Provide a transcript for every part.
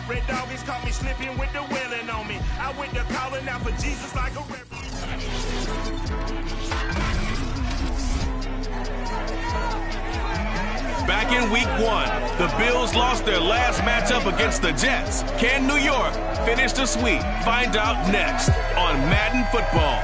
Red Doggies caught me slipping with the wailing on me. I went to calling out for Jesus like a reverend. Back in week 1, the Bills lost their last matchup against the Jets. Can New York finish the sweep? Find out next on Madden Football.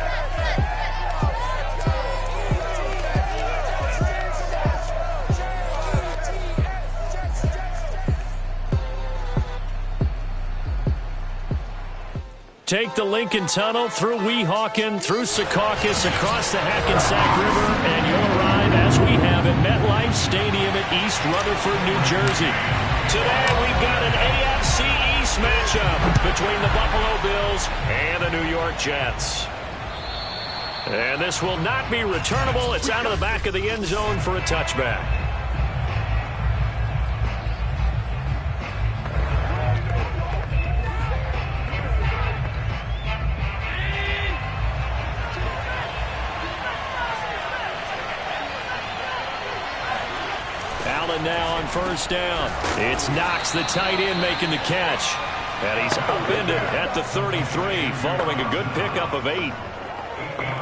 Take the Lincoln Tunnel through Weehawken, through Secaucus, across the Hackensack River, and you'll arrive as we have at MetLife Stadium at East Rutherford, New Jersey. Today we've got an AFC East matchup between the Buffalo Bills and the New York Jets. And this will not be returnable. It's out of the back of the end zone for a touchback. Now on first down. It's Knox, the tight end, making the catch. And he's upended at the 33, following a good pickup of 8.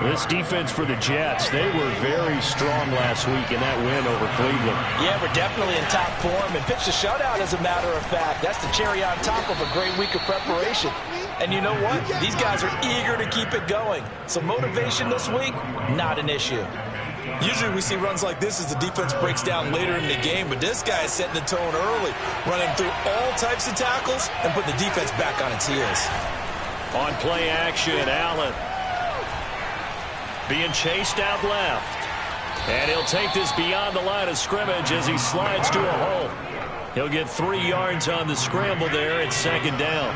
This defense for the Jets, they were very strong last week in that win over Cleveland. Yeah, we're definitely in top form and pitched a shutout, as a matter of fact. That's the cherry on top of a great week of preparation. And you know what? These guys are eager to keep it going. So motivation this week, not an issue. Usually we see runs like this as the defense breaks down later in the game, but this guy is setting the tone early, running through all types of tackles and putting the defense back on its heels. On play action, Allen being chased out left. And he'll take this beyond the line of scrimmage as he slides to a hole. He'll get 3 yards on the scramble there at second down.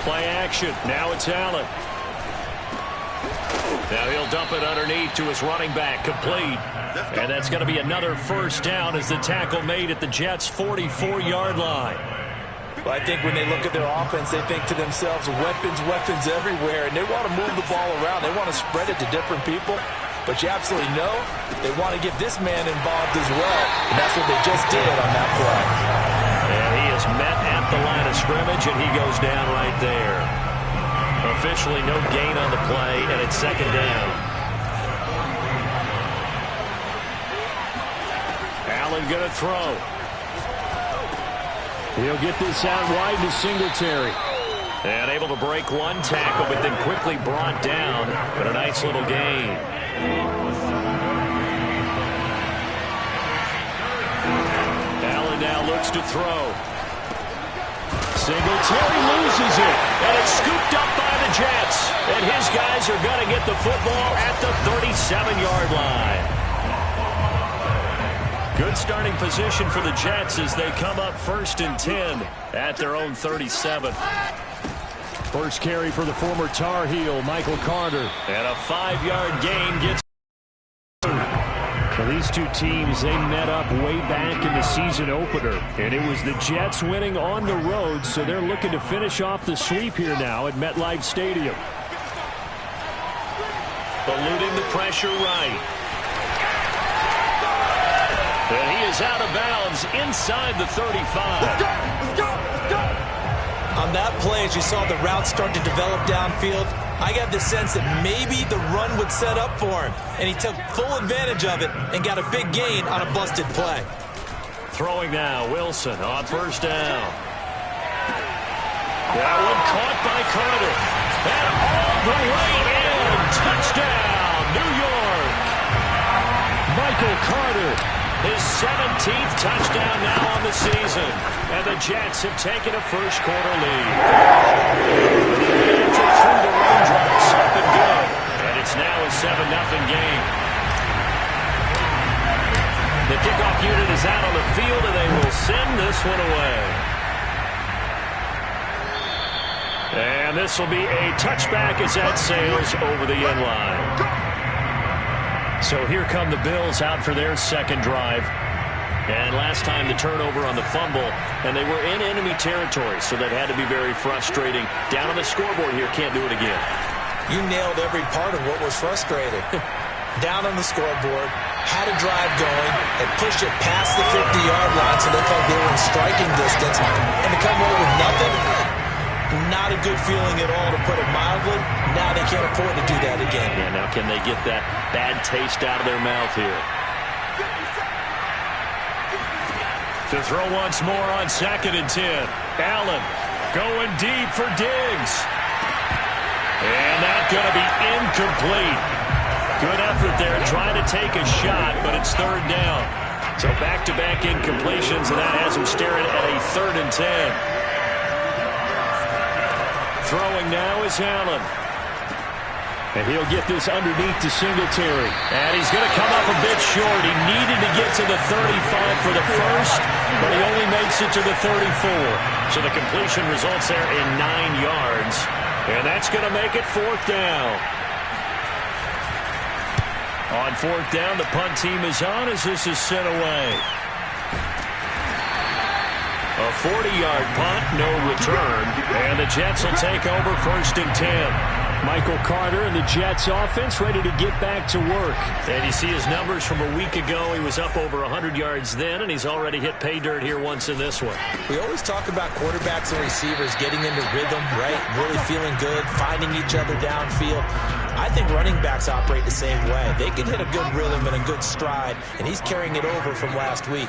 Play action. Now it's Allen. Now he'll dump it underneath to his running back. Complete. And that's going to be another first down as the tackle made at the Jets' 44-yard line. Well, I think when they look at their offense, they think to themselves, weapons everywhere, and they want to move the ball around. They want to spread it to different people. But you absolutely know they want to get this man involved as well. And that's what they just did on that play. And he is met at the line of scrimmage, and he goes down right there. Officially no gain on the play, and it's second down. Allen going to throw. He'll get this out wide to Singletary. And able to break one tackle, but then quickly brought down. But a nice little gain. Allen now looks to throw. Singletary loses it. And it's scooped up by the Jets. And his guys are going to get the football at the 37-yard line. Good starting position for the Jets as they come up 1st and 10 at their own 37. First carry for the former Tar Heel, Michael Carter. And a 5-yard gain gets. Well, these two teams, they met up way back in the season opener. And it was the Jets winning on the road, so they're looking to finish off the sweep here now at MetLife Stadium. Eluding the pressure right. And he is out of bounds inside the 35. On that play, as you saw the route start to develop downfield, I got the sense that maybe the run would set up for him. And he took full advantage of it and got a big gain on a busted play. Throwing now, Wilson on first down. That one caught by Carter. And all the way in. Touchdown, New York. Michael Carter. His 17th touchdown now on the season. And the Jets have taken a first-quarter lead. Through the raindrops, up and good. And it's now a 7-0 game. The kickoff unit is out on the field, and they will send this one away. And this will be a touchback as that sails over the end line. So here come the Bills out for their second drive. And last time the turnover on the fumble, and they were in enemy territory, so that had to be very frustrating. Down on the scoreboard here, can't do it again. You nailed every part of what was frustrating. Down on the scoreboard, had a drive going, and push it past the 50-yard line so they felt they were in striking distance, and to come away with nothing, not a good feeling at all, to put it mildly. Now they can't afford to do that again. Yeah, now can they get that bad taste out of their mouth here? To throw once more on 2nd and 10. Allen going deep for Diggs. And that's going to be incomplete. Good effort there trying to take a shot, but it's 3rd down. So back-to-back incompletions, and that has him staring at a 3rd and 10. Throwing now is Allen. And he'll get this underneath to Singletary. And he's going to come up a bit short. He needed to get to the 35 for the first, but he only makes it to the 34. So the completion results there in 9 yards. And that's going to make it 4th down. On 4th down, the punt team is on as this is sent away. A 40-yard punt, no return. And the Jets will take over 1st and 10. Michael Carter and the Jets offense ready to get back to work. And you see his numbers from a week ago. He was up over 100 yards then, and he's already hit pay dirt here once in this one. We always talk about quarterbacks and receivers getting into rhythm, right? Really feeling good, finding each other downfield. I think running backs operate the same way. They can hit a good rhythm and a good stride, and he's carrying it over from last week.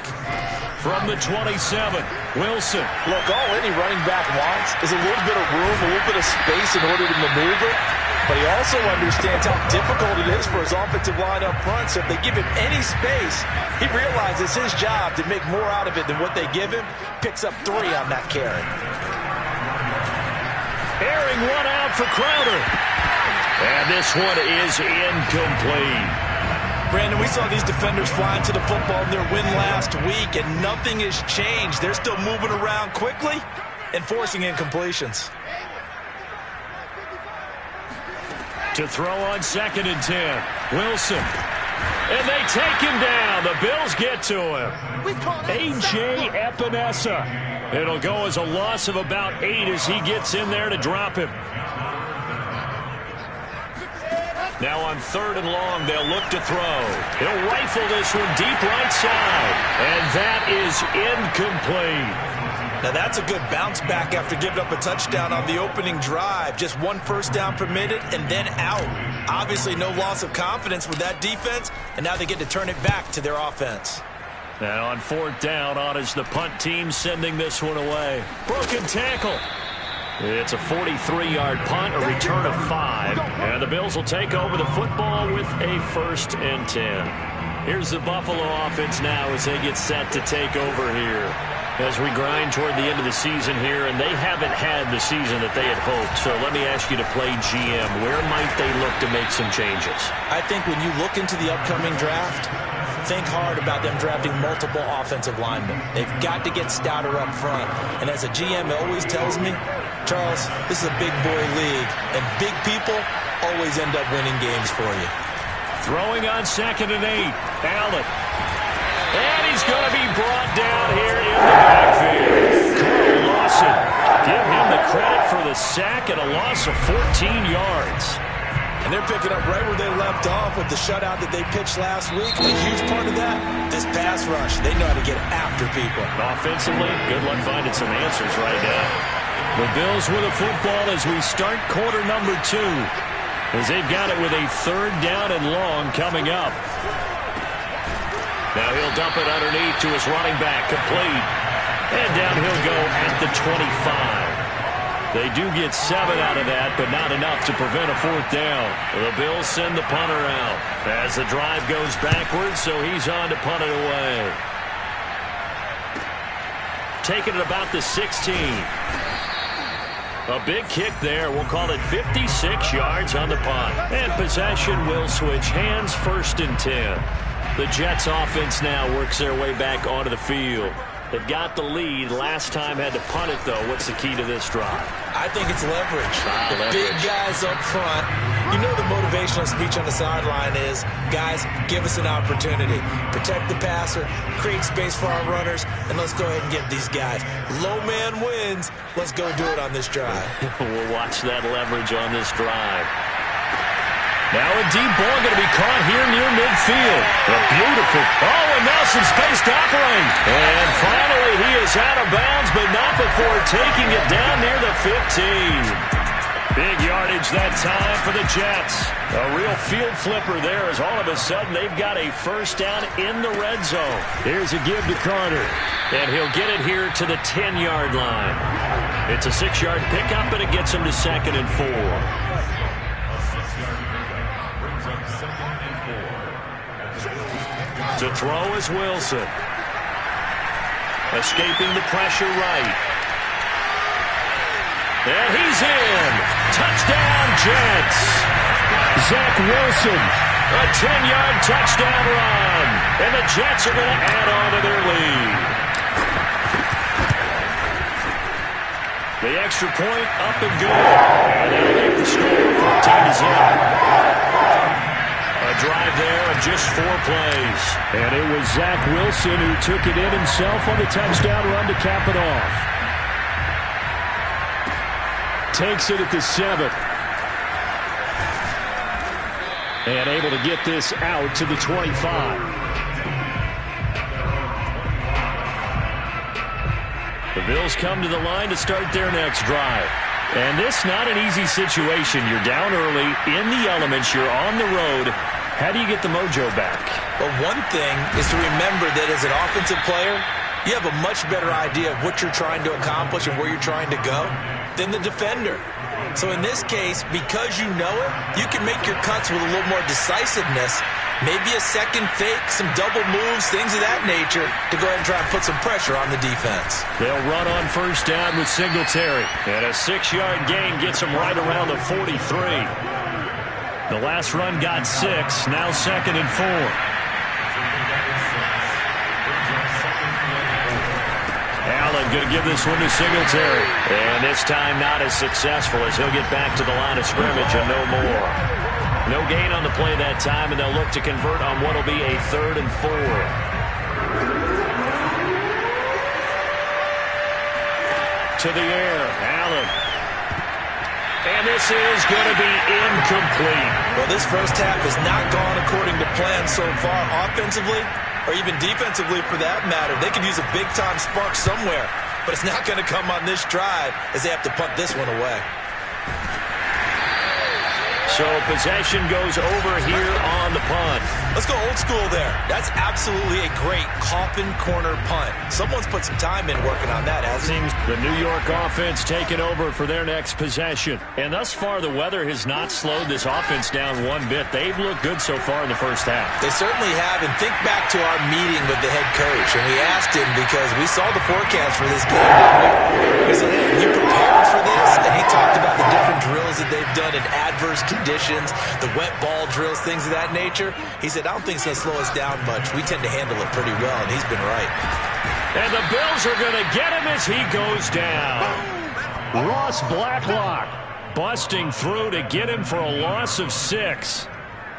From the 27, Wilson. Look, all any running back wants is a little bit of room, a little bit of space in order to maneuver. But he also understands how difficult it is for his offensive line up front. So if they give him any space, he realizes his job to make more out of it than what they give him. Picks up 3 on that carry. Airing one out for Crowder. And this one is incomplete. Brandon, we saw these defenders flying to the football in their win last week, and nothing has changed. They're still moving around quickly and forcing incompletions. To throw on 2nd and 10, Wilson. And they take him down. The Bills get to him. A.J. Epinesa. It'll go as a loss of about 8 as he gets in there to drop him. Now on 3rd and long, they'll look to throw. He'll rifle this one deep right side. And that is incomplete. Now that's a good bounce back after giving up a touchdown on the opening drive. Just 1 first down permitted and then out. Obviously no loss of confidence with that defense, and now they get to turn it back to their offense. And on 4th down, on is the punt team sending this one away. Broken tackle. It's a 43-yard punt, a return of 5. And the Bills will take over the football with a 1st and 10. Here's the Buffalo offense now as they get set to take over here. As we grind toward the end of the season here, and they haven't had the season that they had hoped. So let me ask you to play GM. Where might they look to make some changes? I think when you look into the upcoming draft, think hard about them drafting multiple offensive linemen. They've got to get stouter up front. And as a GM always tells me, Charles, this is a big boy league, and big people always end up winning games for you. Throwing on 2nd and 8, Allen. And he's going to be brought down here in the backfield. Carl Lawson, give him the credit for the sack and a loss of 14 yards. And they're picking up right where they left off with the shutout that they pitched last week. A huge part of that, this pass rush. They know how to get after people. Offensively, good luck finding some answers right now. The Bills with a football as we start quarter number 2. As they've got it with a 3rd down and long coming up. Now he'll dump it underneath to his running back, complete. And down he'll go at the 25. They do get 7 out of that, but not enough to prevent a 4th down. The Bills send the punter out as the drive goes backwards, so he's on to punt it away. Taking it about the 16. A big kick there. We'll call it 56 yards on the punt. And possession will switch hands, 1st and 10. The Jets offense now works their way back onto the field. They've got the lead. Last time had to punt it, though. What's the key to this drive? I think it's leverage. The big guys up front. You know the motivational speech on the sideline is, guys, give us an opportunity. Protect the passer, create space for our runners, and let's go ahead and get these guys. Low man wins. Let's go do it on this drive. We'll watch that leverage on this drive. Now a deep ball going to be caught here near midfield. A beautiful. Oh, and Nelson space to operate. And finally he is out of bounds, but not before taking it down near the 15. Big yardage that time for the Jets. A real field flipper there as all of a sudden they've got a first down in the red zone. Here's a give to Carter. And he'll get it here to the 10-yard line. It's a 6-yard pickup, and it gets him to 2nd and 4. To throw is Wilson. Escaping the pressure right. And he's in. Touchdown, Jets. Zach Wilson. A 10-yard touchdown run. And the Jets are going to add on to their lead. The extra point up and good. And they'll make the score 14-0. A drive there of just 4 plays. And it was Zach Wilson who took it in himself on the touchdown run to cap it off. Takes it at the 7. And able to get this out to the 25. The Bills come to the line to start their next drive. And this not an easy situation. You're down early, in the elements, you're on the road. How do you get the mojo back? Well, one thing is to remember that as an offensive player, you have a much better idea of what you're trying to accomplish and where you're trying to go than the defender. So in this case, because you know it, you can make your cuts with a little more decisiveness, maybe a second fake, some double moves, things of that nature, to go ahead and try and put some pressure on the defense. They'll run on first down with Singletary. And a 6-yard gain gets them right around the 43. The last run got 6, now 2nd and 4. Allen going to give this one to Singletary. And this time not as successful as he'll get back to the line of scrimmage and no more. No gain on the play that time, and they'll look to convert on what will be a 3rd and 4. To the air, Allen. And this is going to be incomplete. Well, this first half has not gone according to plan so far offensively, or even defensively for that matter. They could use a big-time spark somewhere, but it's not going to come on this drive as they have to punt this one away. So possession goes over here on the punt. Let's go old school there. That's absolutely a great coffin corner punt. Someone's put some time in working on that, hasn't he? The New York offense taking over for their next possession. And thus far, the weather has not slowed this offense down one bit. They've looked good so far in the first half. They certainly have. And think back to our meeting with the head coach. And we asked him because we saw the forecast for this game. We said, hey, you prepared for this? And he talked about the different drills that they've done in adverse conditions, the wet ball drills, things of that nature. He said, I don't think it's going to slow us down much. We tend to handle it pretty well, and he's been right. And the Bills are going to get him as he goes down. Ross Blacklock busting through to get him for a loss of 6.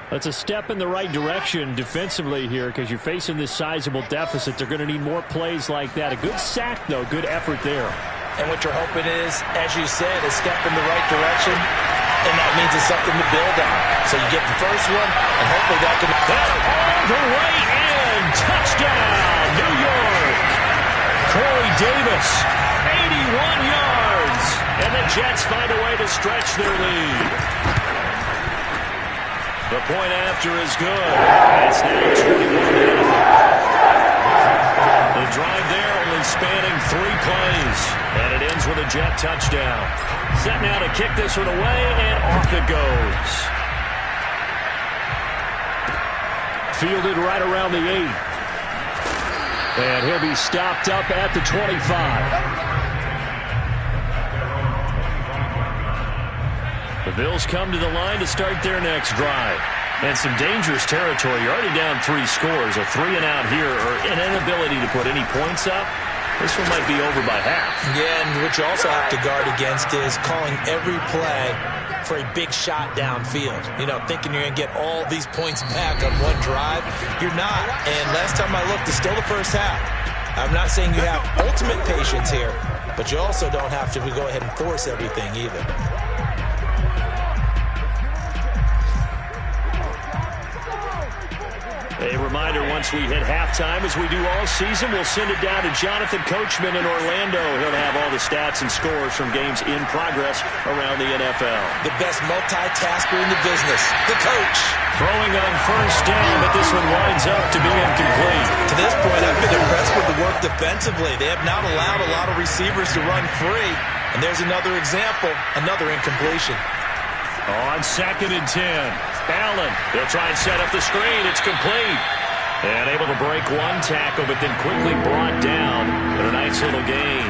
That's a step in the right direction defensively here because you're facing this sizable deficit. They're going to need more plays like that. A good sack, though. Good effort there. And what you're hoping is, as you said, a step in the right direction, and that means it's something to build on. So you get the first one, and hopefully that can... All the way in! Touchdown, New York! Corey Davis, 81 yards! And the Jets find a way to stretch their lead. The point after is good. It's now 21-0. The drive there only spanning 3 plays. And it ends with a Jet touchdown. Set now to kick this one away, and off it goes. Fielded right around the 8. And he'll be stopped up at the 25. The Bills come to the line to start their next drive. And some dangerous territory. You're already down 3 scores. A 3-and-out here, or an inability to put any points up. This one might be over by half. Yeah, and what you also have to guard against is calling every play for a big shot downfield. You know, thinking you're going to get all these points back on one drive. You're not. And last time I looked, it's still the first half. I'm not saying you have ultimate patience here, but you also don't have to go ahead and force everything either. A reminder, once we hit halftime, as we do all season, we'll send it down to Jonathan Coachman in Orlando. He'll have all the stats and scores from games in progress around the NFL. The best multitasker in the business, the coach. Throwing on first down, but this one winds up to be incomplete. To this point, I've been impressed with the work defensively. They have not allowed a lot of receivers to run free. And there's another example, another incompletion. On 2nd and 10, Allen. They'll try and set up the screen. It's complete. And able to break one tackle, but then quickly brought down in a nice little gain.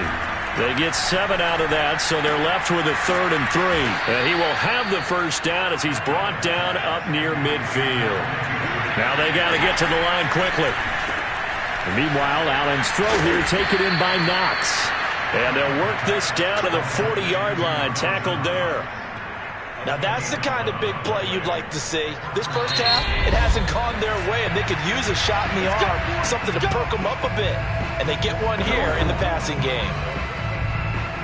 They get 7 out of that, so they're left with a 3rd and 3. And he will have the first down as he's brought down up near midfield. Now they got to get to the line quickly. And meanwhile, Allen's throw here taken in by Knox. And they'll work this down to the 40-yard line, tackled there. Now that's the kind of big play you'd like to see. This first half, it hasn't gone their way, and they could use a shot in the arm, something to perk them up a bit. And they get one here in the passing game.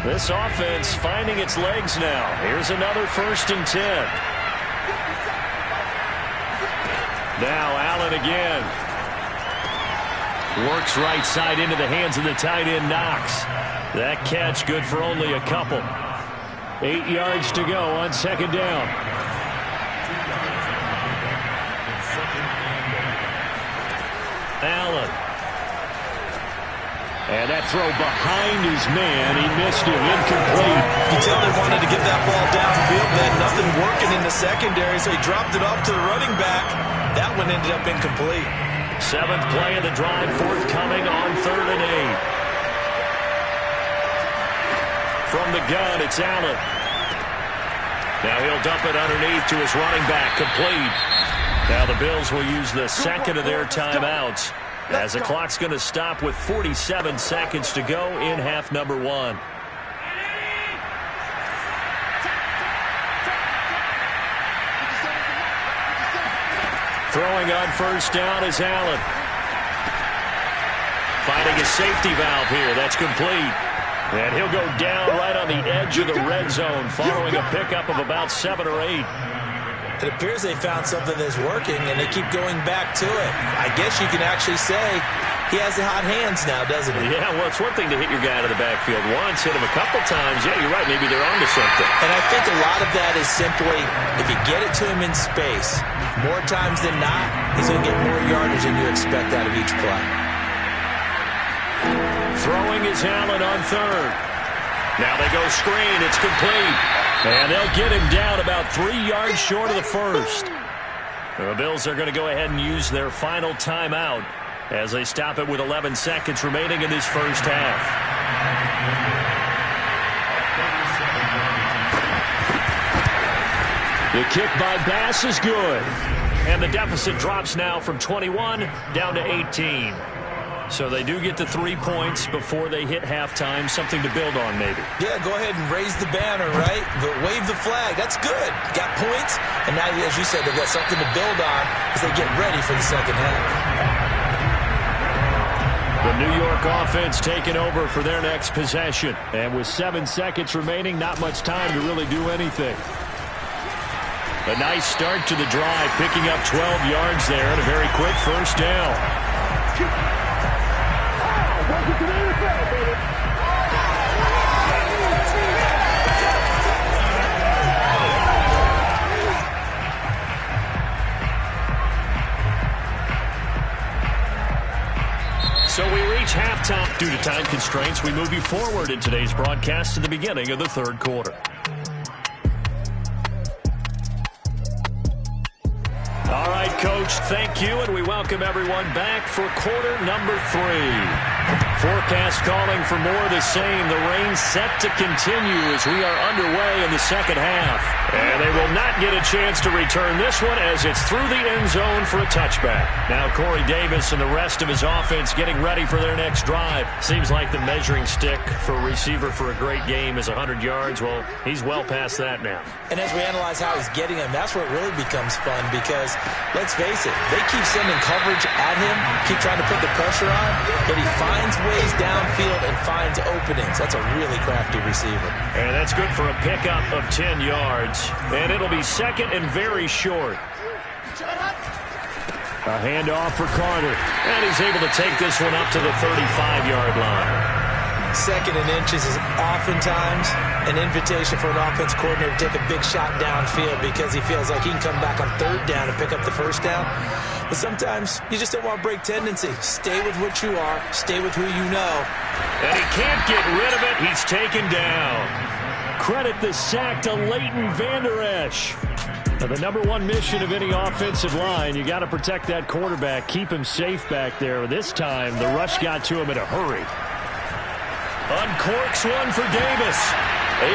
This offense finding its legs now. Here's another 1st and 10. Now Allen again. Works right side into the hands of the tight end Knox. That catch good for only a couple. 8 yards to go on 2nd down. Allen. And that throw behind his man. He missed him. Incomplete. You can tell they wanted to get that ball downfield. They had nothing working in the secondary, so he dropped it off to the running back. That one ended up incomplete. 7th play of the drive, forthcoming on 3rd and 8. From the gun, it's Allen. Now he'll dump it underneath to his running back, complete. Now the Bills will use the 2nd of their timeouts as the clock's going to stop with 47 seconds to go in half number 1. Throwing on first down is Allen. Finding a safety valve here. That's complete. And he'll go down right on the edge of the red zone following a pickup of about 7 or 8. It appears they found something that's working, and they keep going back to it. I guess you can actually say he has the hot hands now, doesn't he? Yeah, well, it's one thing to hit your guy out of the backfield once, hit him a couple times. Yeah, you're right. Maybe they're onto something. And I think a lot of that is simply if you get it to him in space, more times than not, he's going to get more yardage than you expect out of each play. Throwing is Allen on 3rd. Now they go screen. It's complete. And they'll get him down about 3 yards short of the first. The Bills are going to go ahead and use their final timeout as they stop it with 11 seconds remaining in this first half. The kick by Bass is good. And the deficit drops now from 21 down to 18. So they do get the 3 points before they hit halftime. Something to build on, maybe. Yeah, go ahead and raise the banner, right? But wave the flag. That's good. Got points. And now, as you said, they've got something to build on as they get ready for the second half. The New York offense taking over for their next possession. And with 7 seconds remaining, not much time to really do anything. A nice start to the drive, picking up 12 yards there and a very quick first down. So we reach halftime. Due to time constraints, we move you forward in today's broadcast to the beginning of the 3rd quarter. All right, Coach, thank you, and we welcome everyone back for quarter number 3. Forecast calling for more of the same. The rain set to continue as we are underway in the second half. And they will not get a chance to return this one as it's through the end zone for a touchback. Now Corey Davis and the rest of his offense getting ready for their next drive. Seems like the measuring stick for a receiver for a great game is 100 yards. Well, he's well past that now. And as we analyze how he's getting them, that's where it really becomes fun because, let's face it, they keep sending coverage at him, keep trying to put the pressure on, but he finds ways downfield and finds openings. That's a really crafty receiver. And that's good for a pickup of 10 yards. And it'll be second and very short. A handoff for Carter. And he's able to take this one up to the 35-yard line. Second and inches is oftentimes an invitation for an offense coordinator to take a big shot downfield because he feels like he can come back on third down and pick up the first down. But sometimes you just don't want to break tendency. Stay with what you are. Stay with who you know. And he can't get rid of it. He's taken down. Credit the sack to Leighton Vander Esch. Now, the number one mission of any offensive line, you got to protect that quarterback, keep him safe back there. This time, the rush got to him in a hurry. Uncorks one for Davis.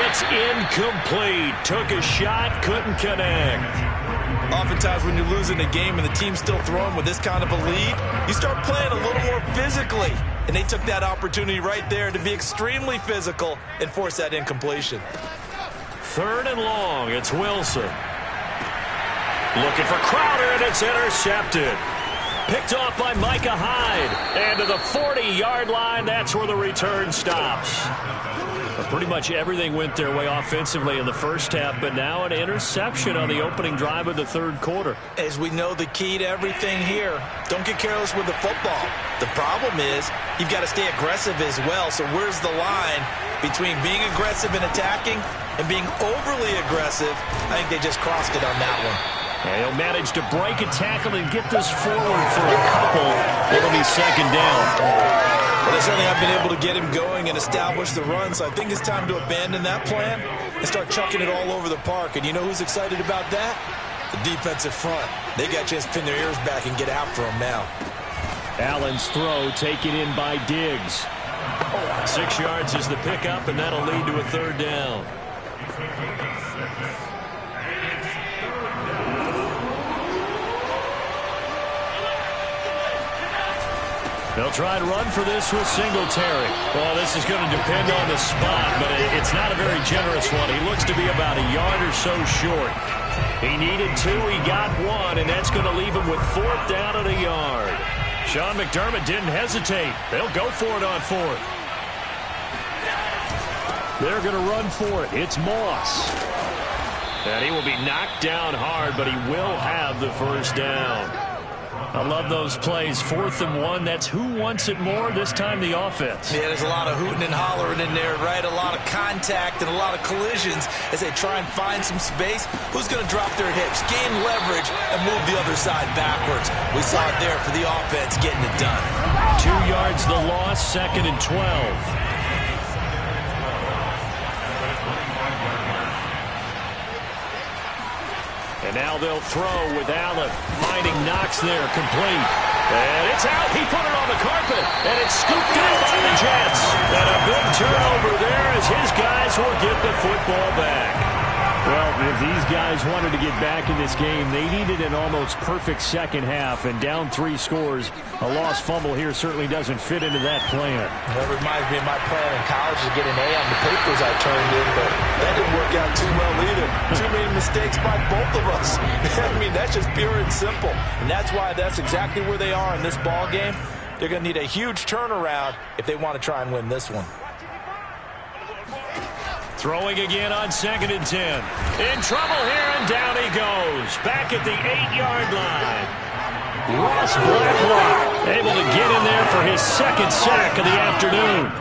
It's incomplete. Took a shot, couldn't connect. Oftentimes when you're losing a game and the team's still throwing with this kind of a lead, you start playing a little more physically. And they took that opportunity right there to be extremely physical and force that incompletion. Third and long, it's Wilson. Looking for Crowder, and it's intercepted. Picked off by Micah Hyde. And to the 40-yard line, that's where the return stops. But pretty much everything went their way offensively in the first half, but now an interception on the opening drive of the third quarter. As we know, the key to everything here, don't get careless with the football. The problem is you've got to stay aggressive as well. So where's the line between being aggressive and attacking and being overly aggressive? I think they just crossed it on that one. And he'll manage to break a tackle and get this forward for a couple. It'll be second down. Well, they certainly have been able to get him going and establish the run, so I think it's time to abandon that plan and start chucking it all over the park. And you know who's excited about that? The defensive front. They got a chance to pin their ears back and get after him now. Allen's throw taken in by Diggs. 6 yards is the pickup, and that'll lead to a third down. They'll try to run for this with Singletary. Well, this is going to depend on the spot, but it's not a very generous one. He looks to be about a yard or so short. He needed 2, he got 1, and that's going to leave him with fourth down and a yard. Sean McDermott didn't hesitate. They'll go for it on fourth. They're going to run for it. It's Moss. And he will be knocked down hard, but he will have the first down. I love those plays. 4th and 1. That's who wants it more, this time the offense. Yeah, there's a lot of hooting and hollering in there, right? A lot of contact and a lot of collisions as they try and find some space. Who's going to drop their hips, gain leverage, and move the other side backwards? We saw it there for the offense getting it done. 2 yards the loss, 2nd and 12. And now they'll throw with Allen. Finding Knox there, complete. And it's out. He put it on the carpet. And it's scooped up by the Jets. And a big turnover there as his guys will get the football back. Well, if these guys wanted to get back in this game, they needed an almost perfect second half. And down 3 scores, a lost fumble here certainly doesn't fit into that plan. That reminds me of my plan in college to get an A on the papers I turned in, but that didn't work out too well either. Too many mistakes by both of us. I mean, that's just pure and simple. And that's why that's exactly where they are in this ball game. They're going to need a huge turnaround if they want to try and win this one. Throwing again on 2nd and 10. In trouble here, and down he goes. Back at the 8-yard line. Ross Blacklock able to get in there for his 2nd sack of the afternoon.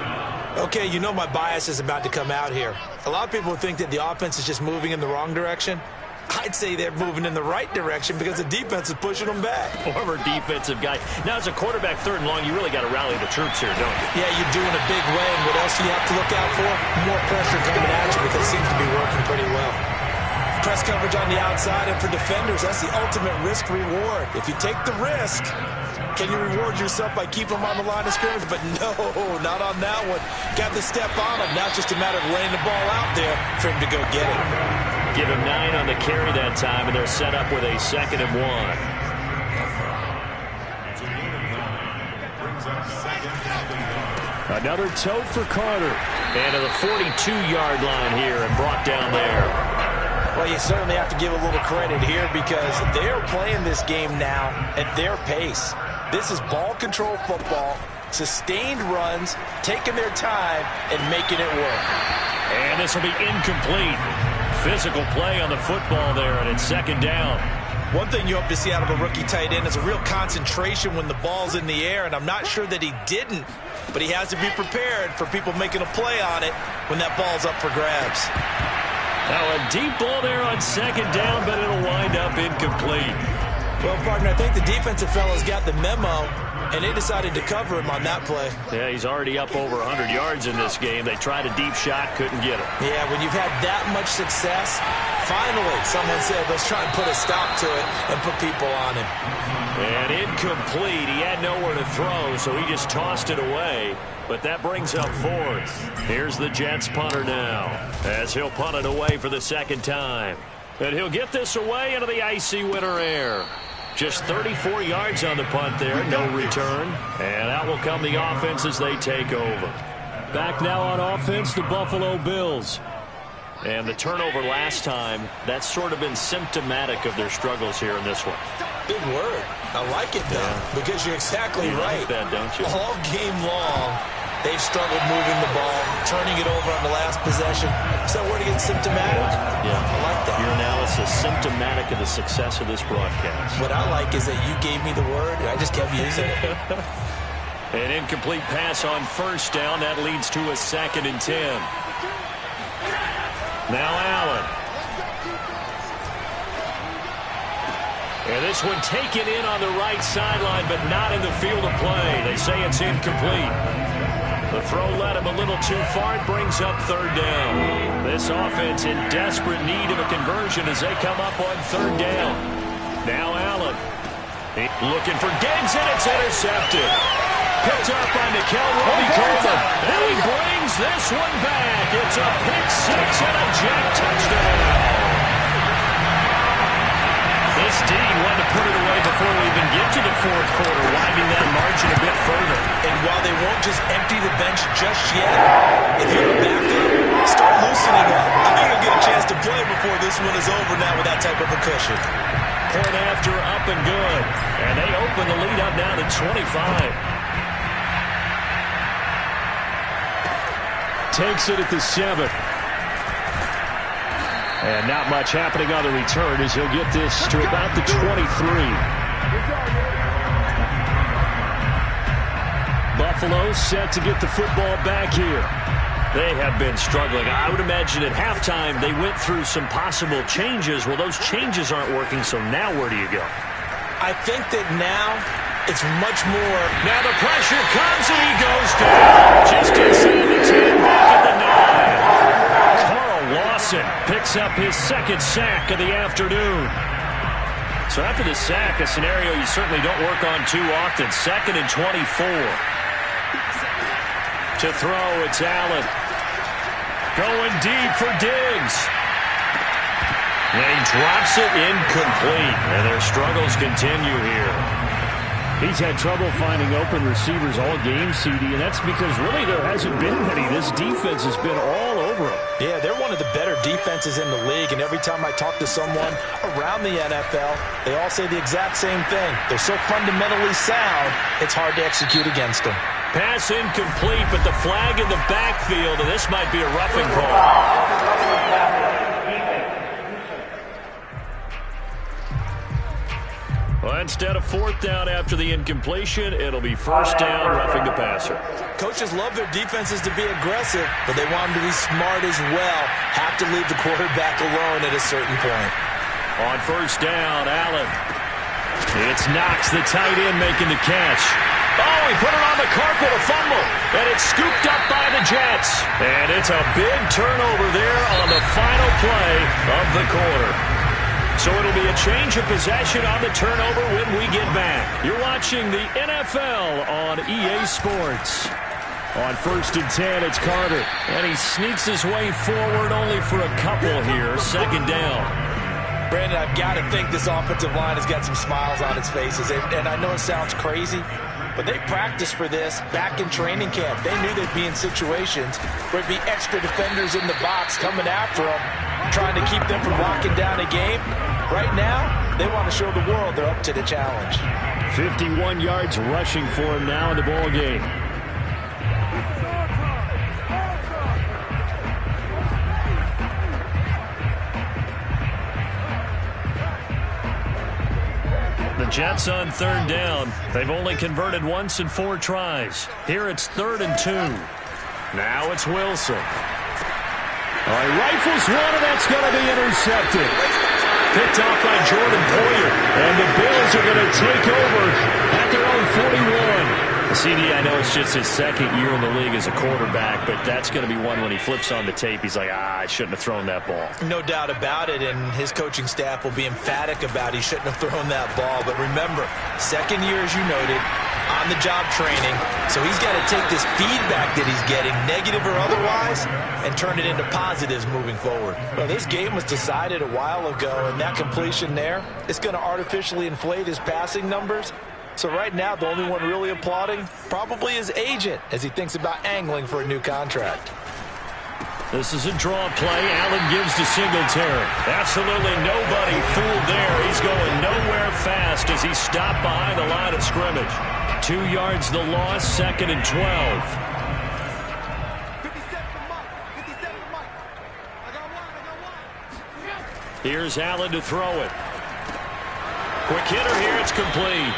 Okay, you know my bias is about to come out here. A lot of people think that the offense is just moving in the wrong direction. I'd say they're moving in the right direction because the defense is pushing them back. Former defensive guy. Now, as a quarterback, 3rd and long, you really got to rally the troops here, don't you? Yeah, you do in a big way. And what else do you have to look out for? More pressure coming at you because it seems to be working pretty well. Press coverage on the outside, and for defenders, that's the ultimate risk-reward. If you take the risk, can you reward yourself by keeping them on the line of scrimmage? But no, not on that one. Got to step on him. Now it's just a matter of laying the ball out there for him to go get it. Give him 9 on the carry that time, and they're set up with a 2nd and 1. Another tote for Carter. And to the 42-yard line here and brought down there. Well, you certainly have to give a little credit here because they're playing this game now at their pace. This is ball control football, sustained runs, taking their time, and making it work. And this will be incomplete. Physical play on the football there, and it's 2nd down. One thing you hope to see out of a rookie tight end is a real concentration when the ball's in the air, and I'm not sure that he didn't, but he has to be prepared for people making a play on it when that ball's up for grabs. Now a deep ball there on second down, but it'll wind up incomplete. Well, partner, I think the defensive fellas got the memo, and they decided to cover him on that play. Yeah, he's already up over 100 yards in this game. They tried a deep shot, couldn't get it. Yeah, when you've had that much success, finally someone said, let's try and put a stop to it and put people on him. And incomplete. He had nowhere to throw, so he just tossed it away. But that brings up fourth. Here's the Jets punter now, as he'll punt it away for the second time. And he'll get this away into the icy winter air. Just 34 yards on the punt there, no return. And out will come the offense as they take over. Back now on offense, the Buffalo Bills. And the turnover last time, that's sort of been symptomatic of their struggles here in this one. Big word. I like it, though, because you're exactly right. You like that, don't you? All game long, they've struggled moving the ball, turning it over on the last possession. Is that word again, symptomatic? Yeah. I like that. Your analysis, symptomatic of the success of this broadcast. What I like is that you gave me the word, and I just kept using it. An incomplete pass on first down. That leads to a 2nd and 10. Now Allen. And this one taken in on the right sideline, but not in the field of play. They say it's incomplete. The throw led him a little too far. It brings up 3rd down. This offense in desperate need of a conversion as they come up on 3rd down. Now Allen. Looking for Diggs, and it's intercepted. Picked up by Nickel Roby-Coleman. And he brings this one back. It's a pick six and a jet touchdown. This D wanted to put it away before we even get to the 4th quarter, winding that margin a bit further. And while they won't just empty the bench just yet, if you're a backup, start loosening up. I think you'll get a chance to play before this one is over now with that type of a cushion. Point after, up and good. And they open the lead up now to 25. Takes it at the 7. And not much happening on the return as he'll get this to about the 23. Buffalo set to get the football back here. They have been struggling. I would imagine at halftime they went through some possible changes. Well, those changes aren't working, so now where do you go? I think that now it's much more. Now the pressure comes and he goes down. Just inside the 10, back at the 9. Carl Lawson picks up his 2nd sack of the afternoon. So after the sack, a scenario you certainly don't work on too often. 2nd and 24. To throw, it's Allen. Going deep for Diggs. And he drops it incomplete. And their struggles continue here. He's had trouble finding open receivers all game, CD, and that's because really there hasn't been many. This defense has been all over him. Yeah, they're one of the better defenses in the league, and every time I talk to someone around the NFL, they all say the exact same thing. They're so fundamentally sound, it's hard to execute against them. Pass incomplete, but the flag in the backfield, and this might be a roughing call. Well, instead of 4th down after the incompletion, it'll be 1st down, roughing the passer. Coaches love their defenses to be aggressive, but they want them to be smart as well. Have to leave the quarterback alone at a certain point. On 1st down, Allen. It's Knox, the tight end, making the catch. Oh, he put it on the carpet, a fumble, and it's scooped up by the Jets. And it's a big turnover there on the final play of the quarter. So it'll be a change of possession on the turnover when we get back. You're watching the NFL on EA Sports. On 1st and 10, it's Carter. And he sneaks his way forward only for a couple here. 2nd down. Brandon, I've got to think this offensive line has got some smiles on its faces. And I know it sounds crazy, but they practiced for this back in training camp. They knew they'd be in situations where it'd be extra defenders in the box coming after them, trying to keep them from locking down a game. Right now, they want to show the world they're up to the challenge. 51 yards rushing for him now in the ball game. Jets on third down. They've only converted once in 4 tries. Here it's 3rd and 2. Now it's Wilson. All right, rifles one, and that's going to be intercepted. Picked off by Jordan Poyer. And the Bills are going to take over at their own 41. CD, I know it's just his 2nd year in the league as a quarterback, but that's going to be one when he flips on the tape. He's like, I shouldn't have thrown that ball. No doubt about it, and his coaching staff will be emphatic about he shouldn't have thrown that ball. But remember, 2nd year, as you noted, on-the-job training. So he's got to take this feedback that he's getting, negative or otherwise, and turn it into positives moving forward. Well, this game was decided a while ago, and that completion there is going to artificially inflate his passing numbers. So right now, the only one really applauding probably his agent as he thinks about angling for a new contract. This is a draw play. Allen gives to Singletary. Absolutely nobody fooled there. He's going nowhere fast as he stopped behind the line of scrimmage. 2 yards the loss, 2nd and 12. Here's Allen to throw it. Quick hitter here, it's complete.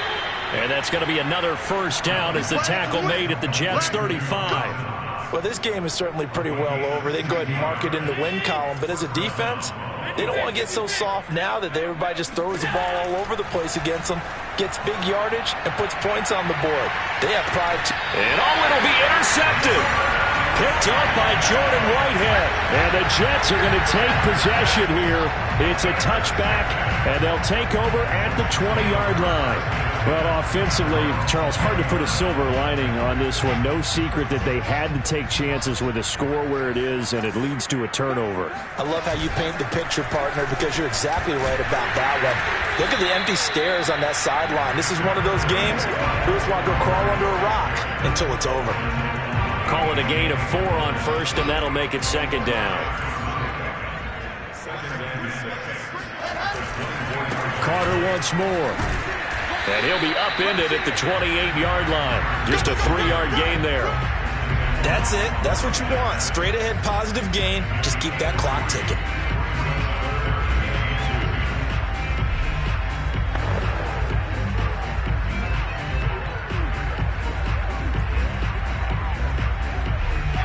And that's going to be another first down as the tackle made at the Jets' 35. Well, this game is certainly pretty well over. They can go ahead and mark it in the win column. But as a defense, they don't want to get so soft now that everybody just throws the ball all over the place against them, gets big yardage, and puts points on the board. They have pride. And it'll be intercepted. Picked up by Jordan Whitehead. And the Jets are going to take possession here. It's a touchback, and they'll take over at the 20-yard line. Well, offensively, Charles, hard to put a silver lining on this one. No secret that they had to take chances with a score where it is, and it leads to a turnover. I love how you paint the picture, partner, because you're exactly right about that one. Look at the empty stairs on that sideline. This is one of those games you just want to go crawl under a rock until it's over. Call it a gain of 4 on first, and that'll make it 2nd down. Carter once more. And he'll be upended at the 28-yard line. Just a 3-yard gain there. That's it. That's what you want. Straight ahead positive gain. Just keep that clock ticking.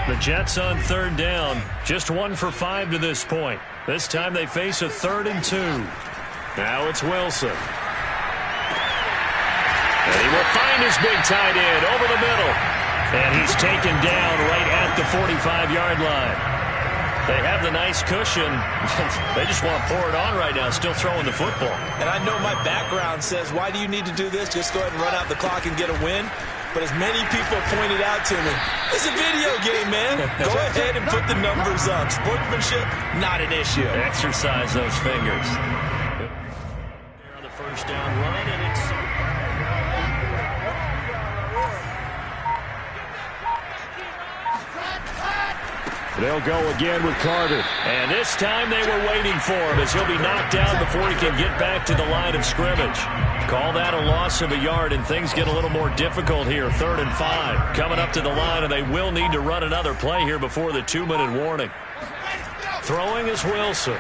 The Jets on 3rd down. Just 1 for 5 to this point. This time they face a 3rd and 2. Now it's Wilson. And he will find his big tight end over the middle. And he's taken down right at the 45-yard line. They have the nice cushion. They just want to pour it on right now, still throwing the football. And I know my background says, why do you need to do this? Just go ahead and run out the clock and get a win. But as many people pointed out to me, it's a video game, man. Go ahead and put the numbers up. Sportsmanship, not an issue. Exercise those fingers. On the first down run, and it's... They'll go again with Carter. And this time they were waiting for him as he'll be knocked down before he can get back to the line of scrimmage. Call that a loss of a yard, and things get a little more difficult here. 3rd and 5. Coming up to the line, and they will need to run another play here before the 2-minute warning. Throwing is Wilson.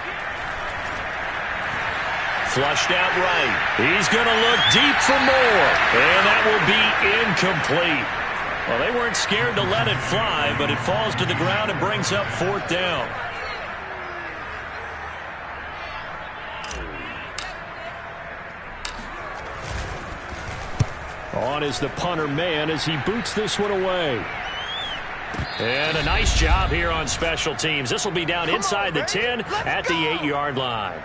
Flushed out right. He's going to look deep for more. And that will be incomplete. Well, they weren't scared to let it fly, but it falls to the ground and brings up 4th down. On is the punter man as he boots this one away. And a nice job here on special teams. This will be down inside the 10 at the 8-yard line.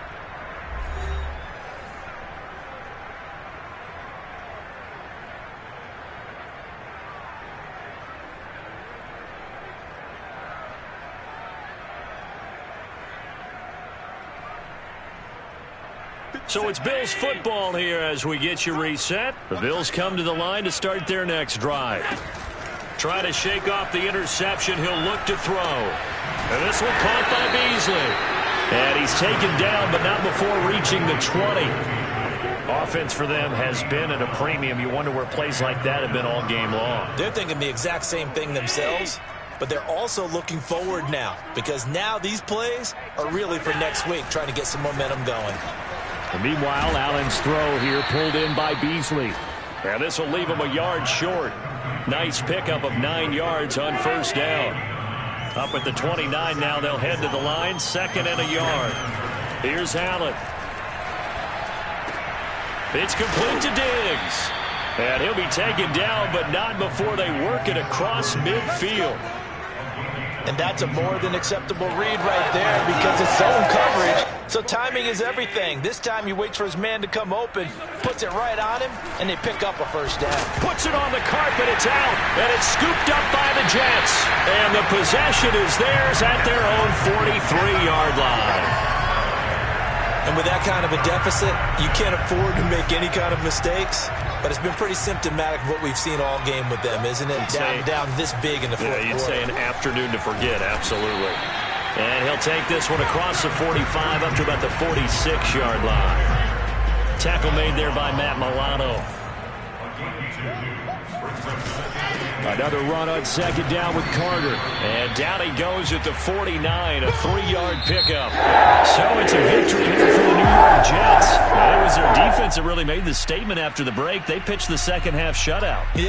So it's Bills football here as we get you reset. The Bills come to the line to start their next drive. Try to shake off the interception. He'll look to throw. And this one caught by Beasley. And he's taken down, but not before reaching the 20. Offense for them has been at a premium. You wonder where plays like that have been all game long. They're thinking the exact same thing themselves, but they're also looking forward now because now these plays are really for next week, trying to get some momentum going. And meanwhile, Allen's throw here pulled in by Beasley. And this will leave him a yard short. Nice pickup of 9 yards on first down. Up at the 29 now, they'll head to the line, 2nd and a yard. Here's Allen. It's complete to Diggs. And he'll be taken down, but not before they work it across midfield. And that's a more than acceptable read right there because it's zone coverage. So timing is everything. This time he waits for his man to come open, puts it right on him, and they pick up a first down. Puts it on the carpet, it's out, and it's scooped up by the Jets. And the possession is theirs at their own 43-yard line. And with that kind of a deficit, you can't afford to make any kind of mistakes. But it's been pretty symptomatic of what we've seen all game with them, isn't it? Down this big in the fourth quarter. You'd say an afternoon to forget, absolutely. And he'll take this one across the 45 up to about the 46-yard line. Tackle made there by Matt Milano. Another run on 2nd down with Carter. And down he goes at the 49, a 3-yard pickup. So it's a victory here for the New York Jets. And it was their defense that really made the statement after the break. They pitched the second half shutout. Yeah.